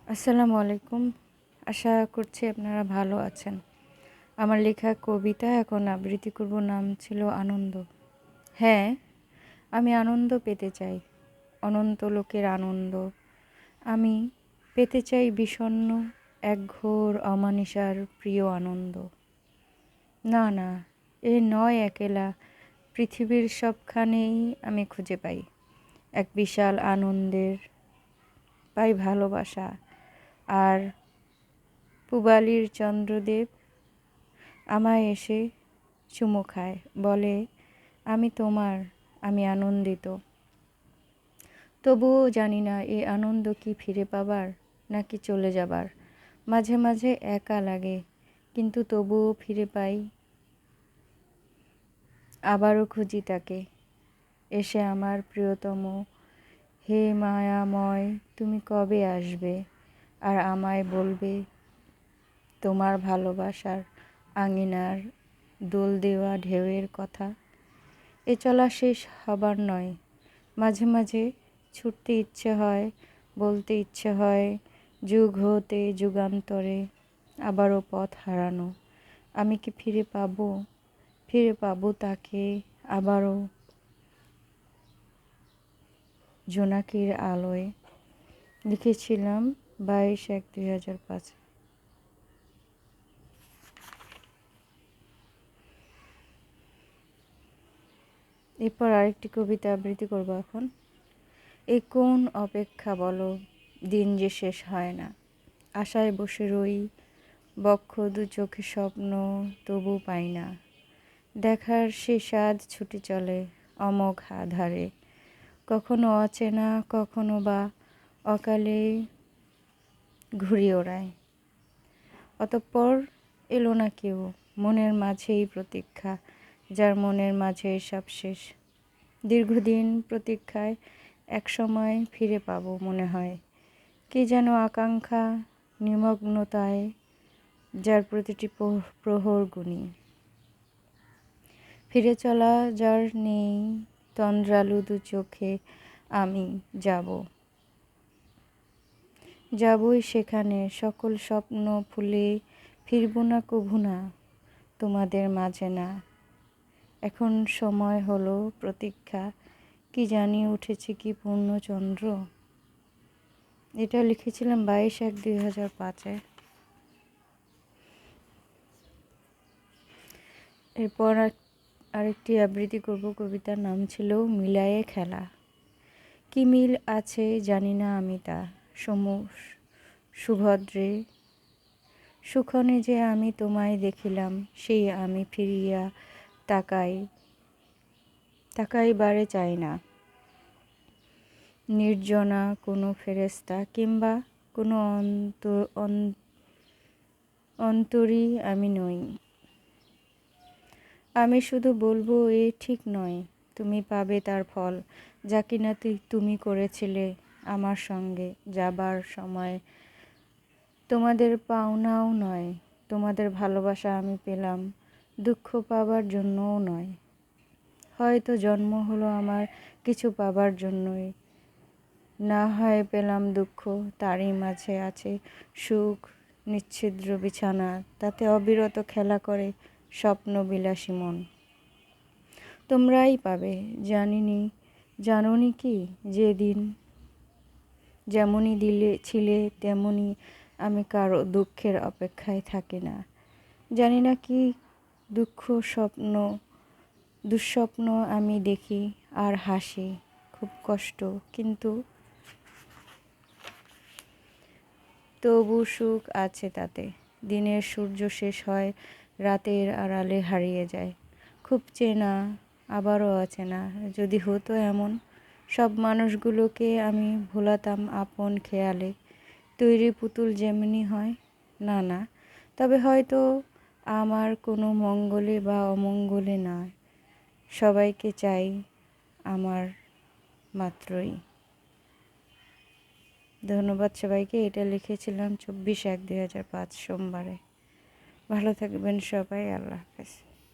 আসসালামু আলাইকুম। আশা করছি আপনারা ভালো আছেন। আমার লেখা কবিতা এখন আবৃত্তি করব, নাম ছিল আনন্দ। হ্যাঁ, আমি আনন্দ পেতে চাই, অনন্ত লোকের আনন্দ। আমি পেতে চাই বিষণ্ণ একঘোর অমানিসার প্রিয় আনন্দ। না না, এ নয় একেলা, পৃথিবীর সবখানেই আমি খুঁজে পাই এক বিশাল আনন্দের, পাই ভালোবাসা। আর পূবালীর চন্দ্রদেব আমায় এসে চুমু খায়, বলে আমি তোমার, আমি আনন্দিত। তবুও জানি না এ আনন্দ কি ফিরে পাবার নাকি চলে যাবার। মাঝে মাঝে একা লাগে, কিন্তু তবুও ফিরে পাই। আবারও খুঁজি তাকে, এসে আমার প্রিয়তম। হে মায়াময়, তুমি কবে আসবে আর আমায় বলবে তোমার ভালোবাসার আঙিনার দোল দেওয়া ঢেউয়ের কথা। এ চলা শেষ হবার নয়, মাঝে মাঝে ছুটতে ইচ্ছে হয়, বলতে ইচ্ছে হয় যুগ হতে যুগান্তরে আবারও পথ হারানো। আমি কি ফিরে পাবো তাকে আবারও জোনাকির আলোয়। লিখেছিলাম 22/1/2005। এরপর আরেকটি কবিতা আবৃত্তি করব এখন। এ কোন অপেক্ষা বলো, দিন যে শেষ হয় না। আশায় বসে রই, বক্ষ দু চোখে স্বপ্ন তবু পাই না। দেখার সে স্বাদ ছুটে চলে অমোঘ আধারে, কখনো অচেনা কখনো বা অকালে ঘুরি ওড়ায়। অতঃপর এলো না কেউ, মনের মাঝেই প্রতীক্ষা, যার মনের মাঝে সব শেষ। দীর্ঘদিন প্রতীক্ষায় একসময় ফিরে পাবো মনে হয়। কি যেন আকাঙ্ক্ষা নিমগ্নতায়, যার প্রতিটি প্রহর গুণী। ফিরে চলা যার নেই তন্দ্রালু দু চোখে, আমি যাবই সেখানে, সকল স্বপ্ন ভুলে ফিরব না কভু না তোমাদের মাঝে না। এখন সময় হলো প্রতীক্ষা, কি জানি উঠেছে কি পূর্ণচন্দ্র। এটা লিখেছিলাম 22/1/2005-এ। এরপর আরেকটি আবৃত্তি করব, কবিতার নাম ছিল মিলায়ে খেলা। কি মিল আছে জানি না আমি তা, সুভদ্রে সুক্ষণে যে আমি তোমায় দেখিলাম, সেই আমি ফিরিয়া তাকাইবারে চাই না। নির্জনা কোনো ফেরেশতা কিংবা কোনো অন্তরী আমি নই। আমি শুধু বলবো এ ঠিক নয়, তুমি পাবে তার ফল, যা কিনা তুমি করেছিলে আমার সঙ্গে যাবার সময়। তোমাদের পাওনাও নয়, তোমাদের ভালোবাসা আমি পেলাম দুঃখ পাবার জন্যও নয়। হয়তো জন্ম হলো আমার কিছু পাবার জন্যই, না হয় পেলাম দুঃখ, তারই মাঝে আছে সুখ। নিচ্ছিদ্র বিছানা, তাতে অবিরত খেলা করে স্বপ্ন বিলাসী মন। তোমরাই পাবে জানোনি কি, যেদিন যেমনই ছিলে তেমনই আমি কারো দুঃখের অপেক্ষায় থাকি না। জানি না কি দুঃস্বপ্ন আমি দেখি আর হাসি, খুব কষ্ট, কিন্তু তবু সুখ আছে তাতে। দিনের সূর্য শেষ হয়, রাতের আড়ালে হারিয়ে যায়। খুব চেনা আবারও অচেনা, যদি হতো এমন, সব মানুষগুলোকে আমি ভোলাতাম আপন খেয়ালে। তৈরি পুতুল যেমনি হয়, না না, তবে হয়তো আমার কোনো মঙ্গলে বা অমঙ্গলে নয়, সবাইকে চাই আমার মাত্রই। ধন্যবাদ সবাইকে। এটা লিখেছিলাম 24/1/2005 সোমবারে। ভালো থাকবেন সবাই, আল্লাহ হাফেজ।